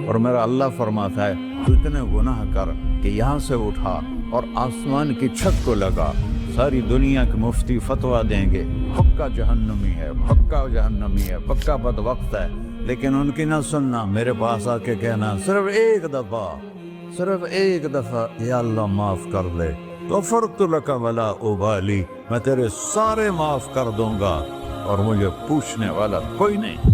اور میرا اللہ فرماتا ہے تو اتنے گناہ کر کہ یہاں سے اٹھا اور آسمان کی چھت کو لگا، ساری دنیا کے مفتی فتویٰ دیں گے پکا جہنمی ہے، پکا جہنمی ہے، پکا بدبخت ہے، لیکن ان کی نہ سننا، میرے پاس آ کے کہنا صرف ایک دفعہ یا اللہ معاف کر دے، غفرت لک ولا ابالی، میں تیرے سارے معاف کر دوں گا اور مجھے پوچھنے والا کوئی نہیں۔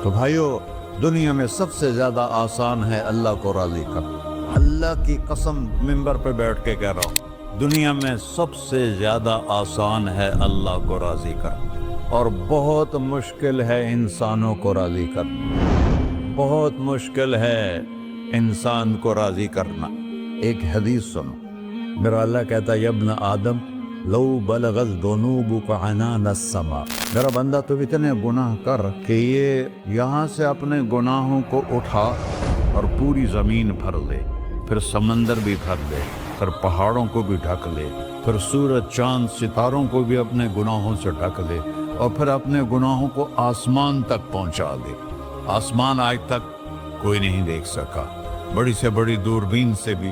تو بھائیو، دنیا میں سب سے زیادہ آسان ہے اللہ کو راضی کرنا، اللہ کی قسم ممبر پہ بیٹھ کے کہہ رہا ہوں، دنیا میں سب سے زیادہ آسان ہے اللہ کو راضی کرنا، اور بہت مشکل ہے انسانوں کو راضی کرنا، بہت مشکل ہے انسان کو راضی کرنا۔ ایک حدیث سنو، میرا اللہ کہتا ہے ابن آدم لو بلغت ذنوبک عنان السماء، میرا بندہ تو اتنے گناہ کر کہ یہ یہاں سے اپنے گناہوں کو اٹھا اور پوری زمین بھر لے، پھر سمندر بھی بھر لے، پھر پہاڑوں کو بھی ڈھک لے، پھر سورج چاند ستاروں کو بھی اپنے گناہوں سے ڈھک لے، اور پھر اپنے گناہوں کو آسمان تک پہنچا دے۔ آسمان آج تک کوئی نہیں دیکھ سکا، بڑی سے بڑی دوربین سے بھی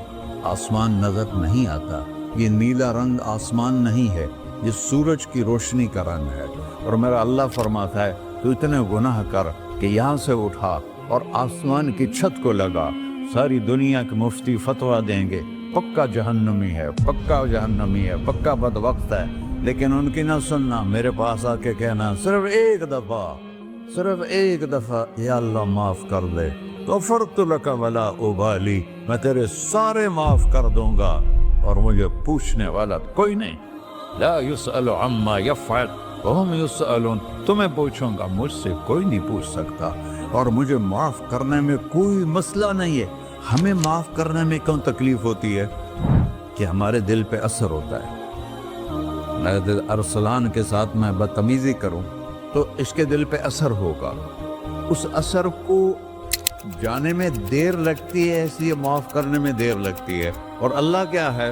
آسمان نظر نہیں آتا، یہ نیلا رنگ آسمان نہیں ہے، یہ سورج کی روشنی کا رنگ ہے۔ اور میرا اللہ فرماتا ہے تو اتنے گناہ کر کہ یہاں سے اٹھا اور آسمان کی چھت کو لگا، ساری دنیا کے مفتی فتویٰ دیں گے پکا جہنمی ہے، پکا جہنمی ہے، پکا بدبخت ہے، لیکن ان کی نہ سننا، میرے پاس آ کے کہنا صرف ایک دفعہ یا اللہ معاف کر دے، غفرت لک ولا ابالی، میں تیرے سارے معاف کر دوں گا اور مجھے پوچھنے والا کوئی نہیں۔ لا يسأل عما يفعل وهم يسألون، تمہیں پوچھوں گا، مجھ سے کوئی نہیں پوچھ سکتا، اور مجھے معاف کرنے میں کوئی مسئلہ نہیں ہے۔ ہمیں معاف کرنے میں کیوں تکلیف ہوتی ہے؟ کہ ہمارے دل پہ اثر ہوتا ہے۔ ارسلان کے ساتھ میں بدتمیزی کروں تو اس کے دل پہ اثر ہوگا، اس اثر کو جانے میں دیر لگتی ہے، اس لیے معاف کرنے میں دیر لگتی ہے۔ اور اللہ کیا ہے؟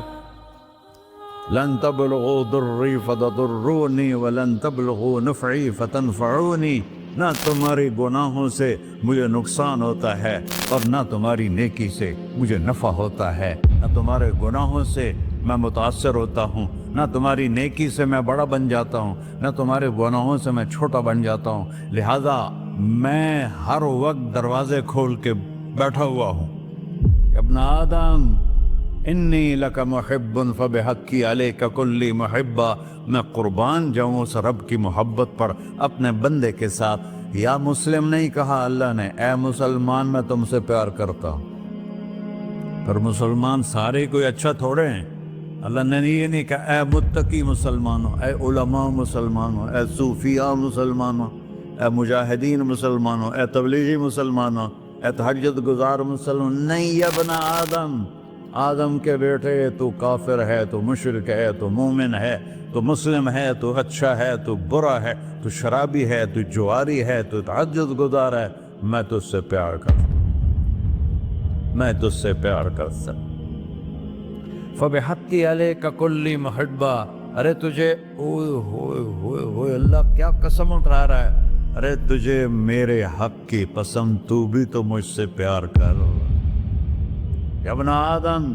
لن تبلغوا ضری فتضرونی ولن تبلغوا نفعی فتنفعونی، نہ تمہاری گناہوں سے مجھے نقصان ہوتا ہے اور نہ تمہاری نیکی سے مجھے نفع ہوتا ہے، نہ تمہارے گناہوں سے میں متاثر ہوتا ہوں، نہ تمہاری نیکی سے میں بڑا بن جاتا ہوں، نہ تمہارے گناہوں سے میں چھوٹا بن جاتا ہوں، لہذا میں ہر وقت دروازے کھول کے بیٹھا ہوا ہوں۔ ابن آدم انی لک محب فبحقی علیک کلی محبہ، میں قربان جاؤں اس رب کی محبت پر اپنے بندے کے ساتھ۔ یا مسلم نہیں کہا اللہ نے، اے مسلمان میں تم سے پیار کرتا ہوں۔ پر مسلمان سارے کوئی اچھا تھوڑے ہیں، اللہ نے یہ نہیں کہا اے متقی مسلمانوں، اے علماء مسلمانوں، اے صوفیاء مسلمانوں، اے مجاہدین مسلمانوں، اے تبلیغی مسلمانوں، اے تہجد گزار مسلمان، نہیں یا ابن آدم، آدم کے بیٹے، تو کافر ہے، تو مشرک ہے، تو مومن ہے، تو مسلم ہے، تو اچھا ہے، تو برا ہے، تو شرابی ہے، تو جواری ہے، تو تہجد گزار ہے، میں تجھ سے پیار کرتا ہوں، میں تجھ سے پیار کرتا ہوں۔ فبحقی علیک کلی محبہ، ارے تجھے اوئے ہوئے ہوئے ہوئے، اللہ کیا قسم اٹھا رہا ہے، ارے تجھے میرے حق کی قسم، تو بھی تو مجھ سے پیار کر۔ یا ابن آدم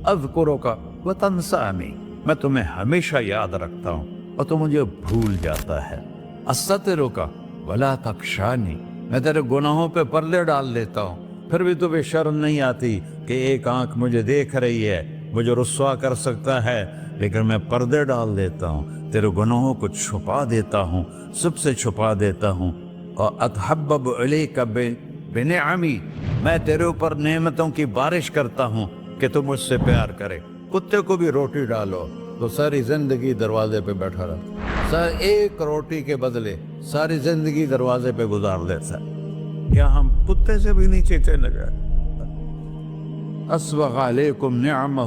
اذکرک وتنسانی، میں تمہیں ہمیشہ یاد رکھتا ہوں اور تو مجھے بھول جاتا ہے۔ استترک ولا تخشانی، میں تیرے گناہوں پہ پردے ڈال دیتا ہوں، پھر بھی تمہیں شرم نہیں آتی کہ ایک آنکھ مجھے دیکھ رہی ہے، مجھے رسوا کر سکتا ہے، لیکن میں پردے ڈال دیتا ہوں، تیرے گناہوں کو چھپا دیتا ہوں، سب سے چھپا دیتا ہوں۔ اور اتحبب الیک بنعمی، میں تیرے اوپر نعمتوں کی بارش کرتا ہوں کہ تم مجھ سے پیار کرے۔ کتے کو بھی روٹی ڈالو تو ساری زندگی دروازے پہ بیٹھا رہتا، ایک روٹی کے بدلے ساری زندگی دروازے پہ گزار دیتا ہے۔ کیا ہم کتے سے بھی نیچے چلے گئے؟ اسبغ علیکم نعمہ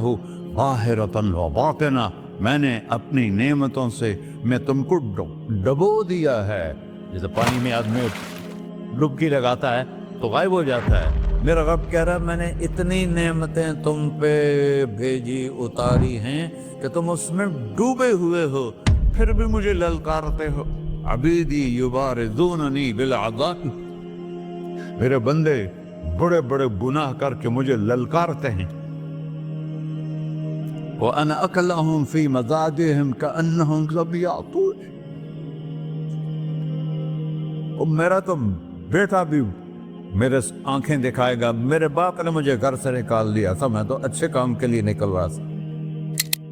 ظاہرۃ و باطنہ، میں نے اپنی نعمتوں سے میں تم کو ڈبو دیا ہے، جیسے پانی میں آدمی ڈبکی لگاتا ہے تو غائب ہو جاتا ہے۔ میرا رب کہہ رہا ہے میں نے اتنی نعمتیں تم پہ بھیجی، اتاری ہیں کہ تم اس میں ڈوبے ہوئے ہو، پھر بھی مجھے للکارتے ہو. عبیدی یبارزوننی بالعذاب، میرے بندے بڑے بڑے گناہ کر کے مجھے للکارتے ہیں. وَأَنَا أَكْلَهُمْ فِي مَزَاجِهِمْ كَأَنَّهُمْ لَمْ يَعْطُونِ. اور میرا تو بیٹا بھی میرے آنکھیں دکھائے گا. میرے باپ نے مجھے گھر سے نکال دیا تھا، میں تو اچھے کام کے لیے نکل رہا تھا.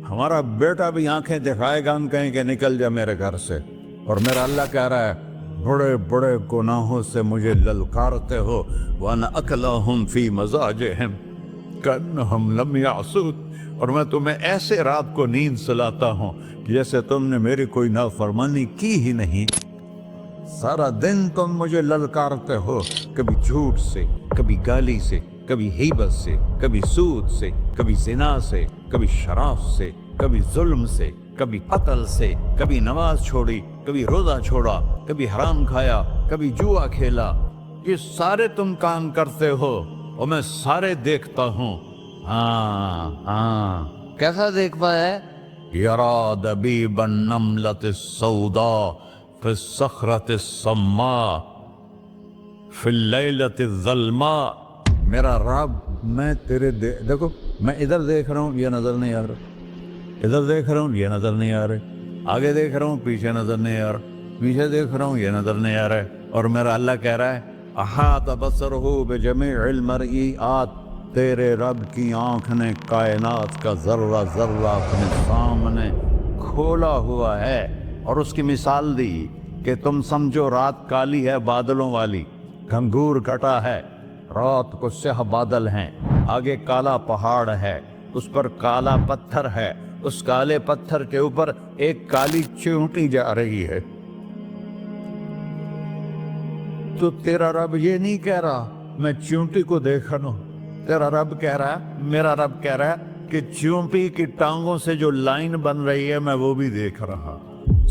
ہمارا بیٹا بھی آنکھیں دکھائے گا، ہم کہیں کہ نکل جا میرے گھر سے. اور میرا اللہ کہہ رہا ہے بڑے بڑے گناہوں سے مجھے للکارتے ہو. وَأَنَا أَكْلَهُمْ فِي مَزَاجِهِمْ كَأَنَّهُمْ لَمْ يَعْصُونِ. اور میں تمہیں ایسے رات کو نیند سلاتا ہوں جیسے تم نے میری کوئی نافرمانی کی ہی نہیں. سارا دن تم مجھے للکارتے ہو، کبھی جھوٹ سے، کبھی گالی سے، کبھی غیبت سے، کبھی سود سے، کبھی زنا سے، کبھی شراب سے، کبھی ظلم سے، کبھی قتل سے، کبھی نماز چھوڑی، کبھی روزہ چھوڑا، کبھی حرام کھایا، کبھی جوا کھیلا. یہ سارے تم کام کرتے ہو اور میں سارے دیکھتا ہوں. ہاں کیسا دیکھ پایا؟ یرا دبیب النملۃ السوداء فی الصخرۃ الصماء فی اللیلۃ الظلماء. میرا رب میں تیرے دیکھو، میں ادھر دیکھ رہا ہوں یہ نظر نہیں آ رہا، ادھر دیکھ رہا ہوں یہ نظر نہیں آ رہے، آگے دیکھ رہا ہوں پیچھے نظر نہیں آ رہا، پیچھے دیکھ رہا ہوں یہ نظر نہیں آ رہا ہے. اور میرا اللہ کہہ رہا ہے احاط بصرہ بجمیع المرئیات. تیرے رب کی آنکھ نے کائنات کا ذرہ ذرہ اپنے سامنے کھولا ہوا ہے. اور اس کی مثال دی کہ تم سمجھو رات کالی ہے بادلوں والی، گھنگور گھٹا ہے، رات کو سیاہ بادل ہیں، آگے کالا پہاڑ ہے، اس پر کالا پتھر ہے، اس کالے پتھر کے اوپر ایک کالی چیونٹی جا رہی ہے. تو تیرا رب یہ نہیں کہہ رہا میں چیونٹی کو دیکھ رہا ہوں. تیرا رب کہہ رہا ہے، میرا رب کہہ رہا ہے کہ چیونٹی کی ٹانگوں سے جو لائن بن رہی ہے میں وہ بھی دیکھ رہا.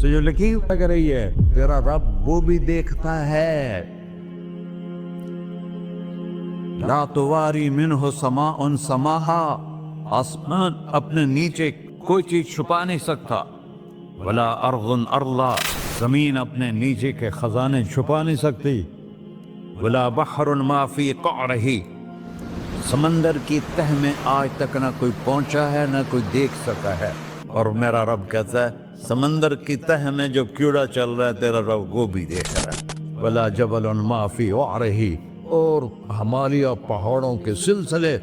سے جو لکیر لگ رہی ہے تیرا رب وہ بھی دیکھتا ہے. لا تواری منہ سماء سماہا، آسمان اپنے نیچے کوئی چیز چھپا نہیں سکتا. ولا ارض ارضا، زمین اپنے نیچے کے خزانے چھپا نہیں سکتی. ولا بحر ما فی قعرہ، سمندر کی تہ میں آج تک نہ کوئی پہنچا ہے نہ کوئی دیکھ سکا ہے. اور میرا رب کہتا ہے سمندر کی تہ میں جو کیڑا چل رہا ہے تیرا رب وہ بھی دیکھ رہا ہے. ولا جبل ما فی وعرہ، اور ہمالیہ پہاڑوں کے سلسلے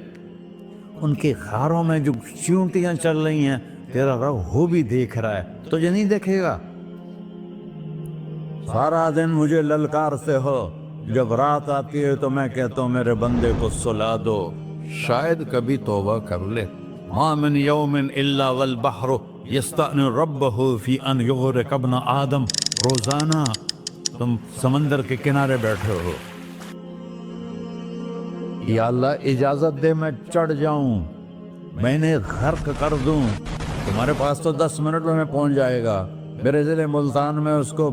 ان کے خاروں میں جو چیونٹیاں چل رہی ہیں تیرا رب وہ بھی دیکھ رہا ہے. تجھے نہیں دیکھے گا؟ سارا دن مجھے للکارتے ہو، جب رات آتی ہے تو میں کہتا ہوں میرے بندے کو سلا دو، شاید کبھی توبہ کر لے. ما من یوم الا والبحر یستأن ربہ فی ان یغرق ابن آدم. روزانہ تم سمندر کے کنارے بیٹھے ہو، یا اللہ اجازت دے میں چڑھ جاؤں، میں نے غرق کر دوں. تمہارے پاس تو 10 منٹ میں پہنچ جائے گا، میرے ضلع ملتان میں اس کو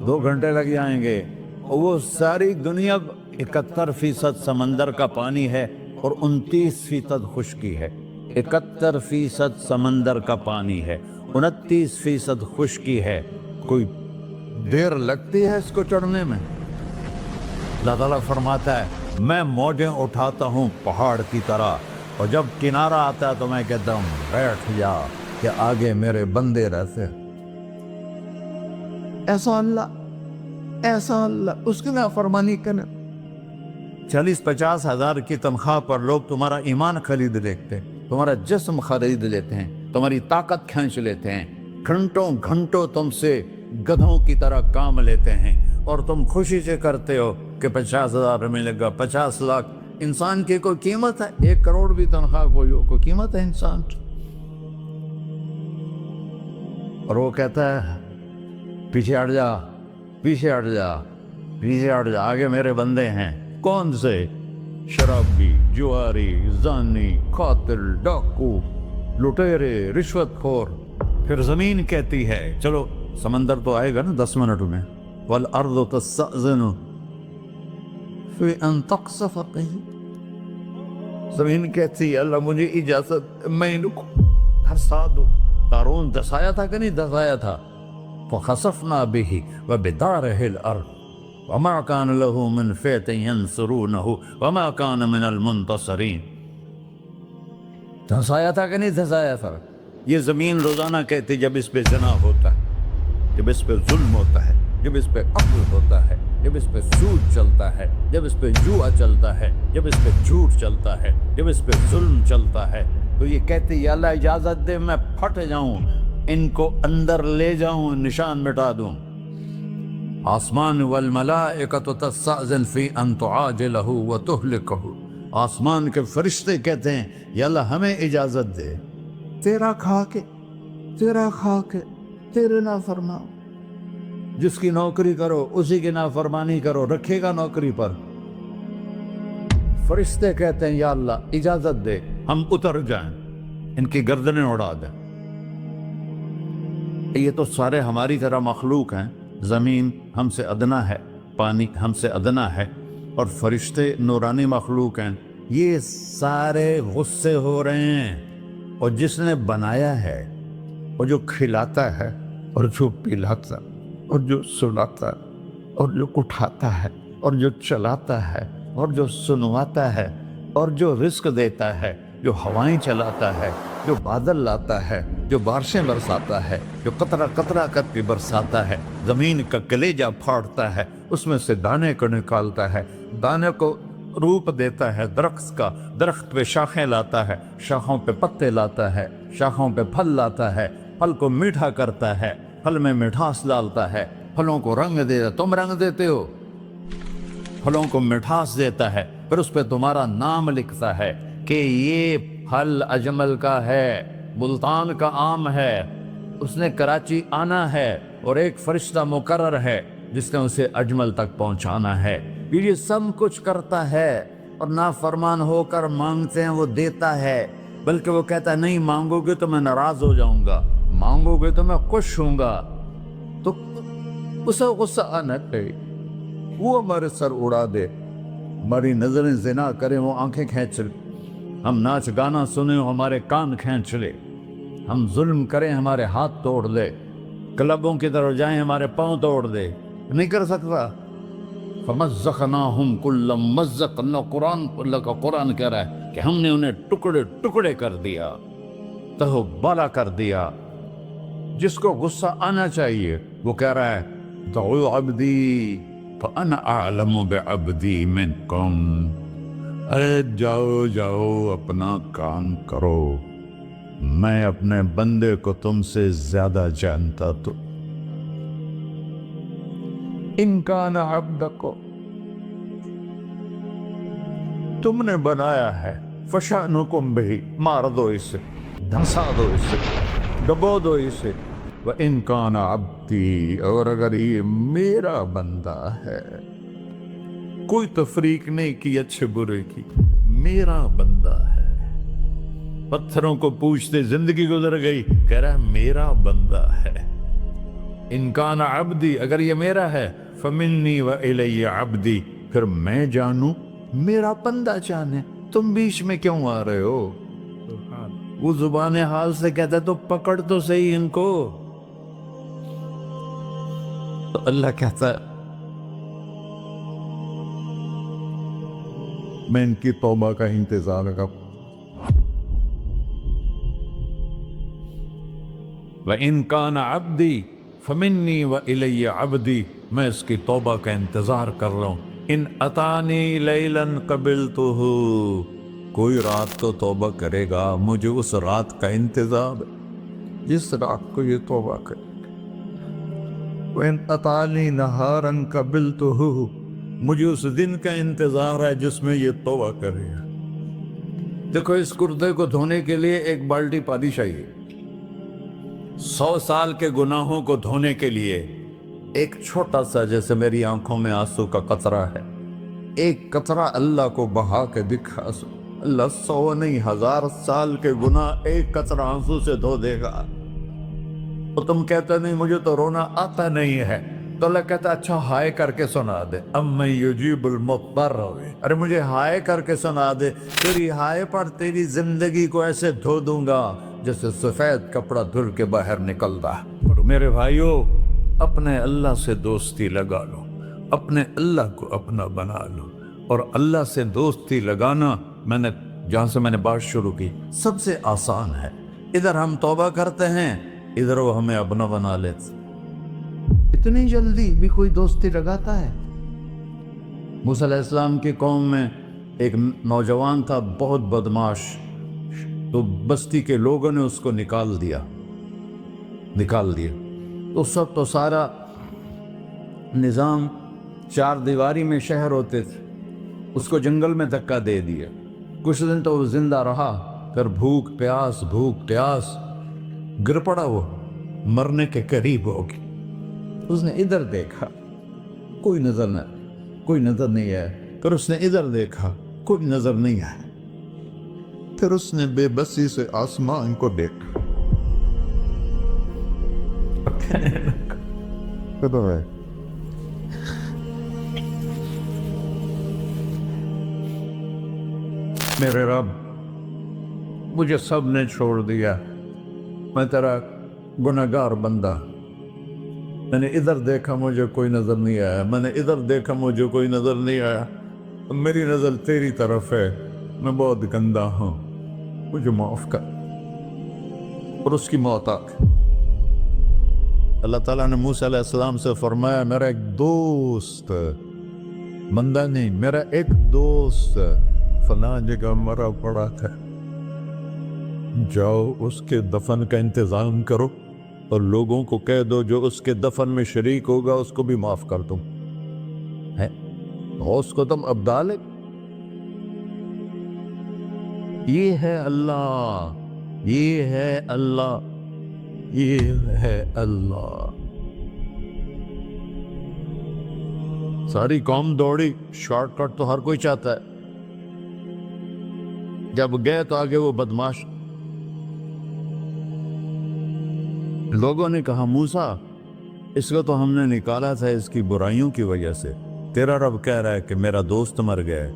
2 گھنٹے لگ جائیں گے. وہ ساری دنیا 71% سمندر کا پانی ہے اور 29% خشکی ہے. 71% سمندر کا پانی ہے، 29% خشکی ہے. کوئی دیر لگتی ہے اس کو چڑھنے میں؟ اللہ تعالیٰ فرماتا ہے میں موجیں اٹھاتا ہوں پہاڑ کی طرح، اور جب کنارہ آتا ہے تو میں کہتا ہوں بیٹھ جا کہ آگے میرے بندے رہتے. ایسا اللہ اس کی نافرمانی کرنا. 40-50 ہزار کی تنخواہ پر لوگ تمہارا ایمان خرید لیتے ہیں، تمہارا جسم خرید لیتے ہیں، تمہاری طاقت کھینچ لیتے ہیں، گھنٹوں گھنٹوں تم سے گدھوں کی طرح کام لیتے ہیں، اور تم خوشی سے کرتے ہو کہ 50,000 ملے گا، 50 لاکھ. انسان کی کوئی قیمت ہے؟ 1 کروڑ بھی تنخواہ کوئی قیمت ہے انسان؟ اور وہ کہتا ہے پیچھے ہٹ جا، پیچھے ہٹ جا، پیچھے ہٹ جا، آگے میرے بندے ہیں. کون سے؟ شرابی، جواری، زانی، قاتل، ڈاکو، لٹیرے، رشوت خور. پھر زمین کہتی ہے چلو سمندر تو آئے گا نا 10 منٹ میں. والارض تستأذن فی ان تقصف قیل. زمین کہتی ہے اللہ مجھے اجازت، میں ان کو دھسا دو. قارون دھسایا تھا کہ نہیں دھسایا تھا؟ فخسفنا به وبداره الأرض وما كان له من فئة ينصرونه وما كان من المنتصرين. دھنسایا تھا کہ نہیں دھنسایا تھا؟ یہ زمین روزانہ کہتی جب اس پہ زنا ہوتا ہے، جب اس پہ ظلم ہوتا ہے، جب اس پہ قتل ہوتا ہے، جب اس پہ سود چلتا ہے، جب اس پہ جوا چلتا ہے، جب اس پہ جھوٹ چلتا ہے، جب اس پہ ظلم چلتا ہے، تو یہ کہتی یا اللہ اجازت دے میں پھٹ جاؤں، ان کو اندر لے جاؤں، نشان مٹا دوں. آسمان والملائکۃ تستأذن فی ان تعاجلہ وتہلکہ، آسمان کے فرشتے کہتے ہیں یا اللہ ہمیں اجازت دے، تیرا کھا کے تیرے نافرمان، جس کی نوکری کرو اسی کی نافرمانی کرو، رکھے گا نوکری پر. فرشتے کہتے ہیں یا اللہ اجازت دے ہم اتر جائیں، ان کی گردنیں اڑا دیں. یہ تو سارے ہماری طرح مخلوق ہیں، زمین ہم سے ادنا ہے، پانی ہم سے ادنا ہے، اور فرشتے نورانی مخلوق ہیں. یہ سارے غصے ہو رہے ہیں، اور جس نے بنایا ہے، اور جو کھلاتا ہے، اور جو پلاتا، اور جو سلاتا، اور جو اٹھاتا ہے، اور جو چلاتا ہے، اور جو سنواتا ہے، اور جو رزق دیتا ہے، جو ہوائیں چلاتا ہے، جو بادل لاتا ہے، جو بارشیں برساتا ہے، جو قطرہ قطرہ کر کے برساتا ہے، زمین کا کلیجہ پھاڑتا ہے، اس میں سے دانے کو نکالتا ہے، دانے کو روپ دیتا ہے درخت کا، درخت پہ شاخیں لاتا ہے، شاخوں پہ پتے لاتا ہے، شاخوں پہ پھل لاتا ہے، پھل کو میٹھا کرتا ہے، پھل میں مٹھاس ڈالتا ہے، پھلوں کو رنگ دیتا. تم رنگ دیتے ہو، پھلوں کو مٹھاس دیتا ہے، پھر اس پہ تمہارا نام لکھتا ہے کہ یہ پھل اجمل کا ہے، ملتان کا آم ہے، اس نے کراچی آنا ہے، اور ایک فرشتہ مقرر ہے جس نے اسے اجمل تک پہنچانا ہے. یہ سب کچھ کرتا ہے، اور نافرمان ہو کر مانگتے ہیں وہ دیتا ہے، بلکہ وہ کہتا ہے نہیں مانگو گے تو میں ناراض ہو جاؤں گا، مانگو گے تو میں خوش ہوں گا. تو اسے غصہ آنا چاہیے، وہ ہمارے سر اڑا دے، ہماری نظریں زنا کریں وہ آنکھیں کھینچ لے، ہم ناچ گانا سنیں ہمارے کان کھینچ لے، ہم ظلم کریں ہمارے ہاتھ توڑ دے، کلبوں کی طرف جائیں ہمارے پاؤں توڑ دے. نہیں کر سکتا. فَمَزَّقْنَاهُمْ كُلَّ مُمَزَّقٍ، اللہ کا قرآن کہہ رہا ہے کہ ہم نے انہیں ٹکڑے ٹکڑے کر دیا، تہو بالا کر دیا. جس کو غصہ آنا چاہیے وہ کہہ رہا ہے دعو عبدی فَأَنَا أَعْلَمُ بِعَبْدِي مِنْكُمْ، ارے جاؤ جاؤ اپنا کام کرو، میں اپنے بندے کو تم سے زیادہ جانتا. تو ان کان عبدکو، تم نے بنایا ہے، فشانکم بہی، مار دو اسے، دھنسا دو اسے، ڈبو دو اسے. وَإِن كَانَ عَبْدِي، اور اگر یہ میرا بندہ ہے، کوئی تفریق نہیں کی اچھے برے کی، میرا بندہ ہے. پتھروں کو پوچھتے زندگی گزر گئی، کہہ رہا ہے میرا بندہ ہے. ان کان عبدی، اگر یہ میرا ہے، فمنی وإلی عبدی، پھر میں جانوں میرا بندہ جانے. تم بیچ میں کیوں آ رہے ہو؟ وہ زبان حال سے کہتا تو پکڑ تو صحیح ان کو. تو اللہ کہتا ہے میں ان کی توبہ کا انتظار کروں. وَإِن كَانَ عَبْدِي فَمِنِّي وَإِلَيَّ عَبْدِي، میں اس کی توبہ کا انتظار کر رہا ہوں. ان اتانی لیلاً قبلتہ، کوئی رات تو توبہ کرے گا، مجھے اس رات کا انتظار جس رات کو یہ توبہ کرے. وَإِنْ أَتَانِي نَهَارًا قَبِلْتُهُ، مجھے اس دن کا انتظار ہے جس میں یہ توبہ کرے گا. دیکھو اس کردے کو دھونے کے لیے ایک بالٹی پانی چاہیے. 100 سال کے گناہوں کو دھونے کے لیے ایک چھوٹا سا، جیسے میری آنکھوں میں آنسو کا قطرہ ہے، ایک قطرہ اللہ کو بہا کے دکھا سو، اللہ 100 نہیں 1000 سال کے گناہ ایک قطرہ آنسو سے دھو دے گا. تو تم کہتے نہیں مجھے تو رونا آتا نہیں ہے، تو اللہ کہتا اچھا ہائے کر کے سنا دے. اَمَّن يُجِيبُ الْمُضْطَرَّ، ارے مجھے ہائے کر کے سنا دے، تیری ہائے پر تیری زندگی کو ایسے دھو دوں گا جیسے سفید کپڑا دھل کے باہر نکلتا. میرے بھائیو، اپنے اللہ سے دوستی لگا لو، اپنے اللہ کو اپنا بنا لو۔ اور اللہ سے دوستی لگانا، جہاں سے میں نے بات شروع کی، سب سے آسان ہے۔ ادھر ہم توبہ کرتے ہیں، ادھر وہ ہمیں اپنا بنا لیتے۔ اتنی جلدی بھی کوئی دوستی لگاتا ہے؟ موسیٰ علیہ السلام کی قوم میں ایک نوجوان تھا، بہت بدماش، تو بستی کے لوگوں نے اس کو نکال دیا۔ تو سارا نظام 4 دیواری میں شہر ہوتے تھے، اس کو جنگل میں دھکا دے دیا۔ کچھ دن تو وہ زندہ رہا، پھر بھوک پیاس گر پڑا، وہ مرنے کے قریب ہو گیا۔ اس نے ادھر دیکھا، کوئی نظر نہیں آیا۔ پھر اس نے ادھر دیکھا، کوئی نظر نہیں آیا۔ پھر اس نے بے بسی سے آسمان کو دیکھا۔ میرے رب، مجھے سب نے چھوڑ دیا، میں تیرا گنہگار بندہ۔ میں نے ادھر دیکھا، مجھے کوئی نظر نہیں آیا، میں نے ادھر دیکھا، مجھے کوئی نظر نہیں آیا۔ میری نظر تیری طرف ہے، میں بہت گندا ہوں، مجھے معاف کر۔ اور اس کی موت آ گئی۔ اللہ تعالیٰ نے موسیٰ علیہ السلام سے فرمایا، میرا ایک دوست، بندہ نہیں، میرا ایک دوست فلاں جگہ مرا پڑا ہے، جاؤ اس کے دفن کا انتظام کرو، اور لوگوں کو کہہ دو جو اس کے دفن میں شریک ہوگا اس کو بھی معاف کر دوں۔ غوث کو تم ابدال ہے۔ یہ ہے اللہ، یہ ہے اللہ، یہ ہے اللہ۔ ساری قوم دوڑی، شارٹ کٹ تو ہر کوئی چاہتا ہے۔ جب گئے تو آگے وہ بدماش، لوگوں نے کہا موسیٰ، اس کو تو ہم نے نکالا تھا اس کی برائیوں کی وجہ سے، تیرا رب کہہ رہا ہے کہ میرا دوست مر گیا ہے۔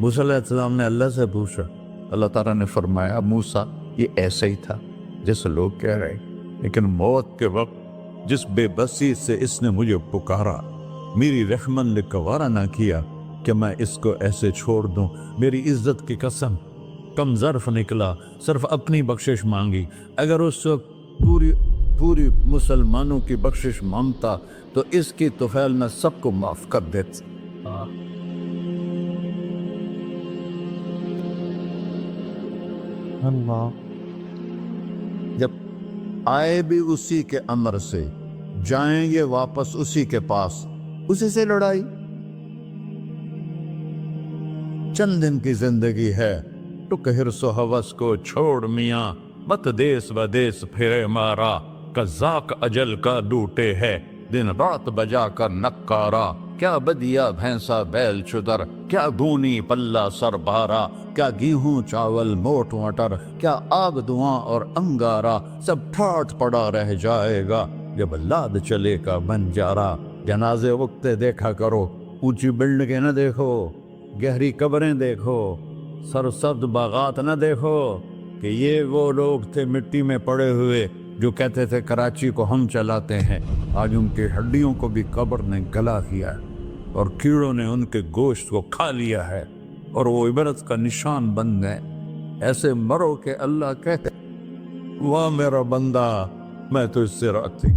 موسیٰ علیہ السلام نے اللہ سے پوچھا، اللہ تعالیٰ نے فرمایا، موسیٰ یہ ایسا ہی تھا جیسے لوگ کہہ رہے، لیکن موت کے وقت جس بے بسی سے اس نے مجھے پکارا، میری رحمت نے گوارا نہ کیا کہ میں اس کو ایسے چھوڑ دوں۔ میری عزت کی قسم، کم ظرف نکلا، صرف اپنی بخشش مانگی۔ اگر اس وقت پوری مسلمانوں کی بخشش مانگتا تو اس کی طفیل میں سب کو معاف کر دیتا۔ اللہ جب آئے بھی اسی کے امر سے، جائیں گے واپس اسی کے پاس، اسی سے لڑائی۔ چند دن کی زندگی ہے، ٹک حرص و ہوس کو چھوڑ میاں، مت دیس و دیس پھرے مارا، قزاق اجل کا ڈوٹے ہے، دن رات بجا کر نکارا، کیا بدیا بھینسا بیل چدر، کیا گونی پلہ سر بارا، کیا گیہوں چاول موٹ مٹر، کیا آگ دھواں اور انگارا، سب ٹھاٹ پڑا رہ جائے گا جب لاد چلے کا بنجارا۔ جنازے وقتے دیکھا کرو، اونچی بلڈنگیں نہ دیکھو، گہری قبریں دیکھو، سرسبز باغات نہ دیکھو، کہ یہ وہ لوگ تھے مٹی میں پڑے ہوئے جو کہتے تھے کراچی کو ہم چلاتے ہیں۔ آج ان کی ہڈیوں کو بھی قبر نے گلا دیا ہے، اور کیڑوں نے ان کے گوشت کو کھا لیا ہے، اور وہ عبرت کا نشان بن گئے۔ ایسے مرو کہ اللہ کہتے، واہ میرا بندہ، میں تو اس سے راضی۔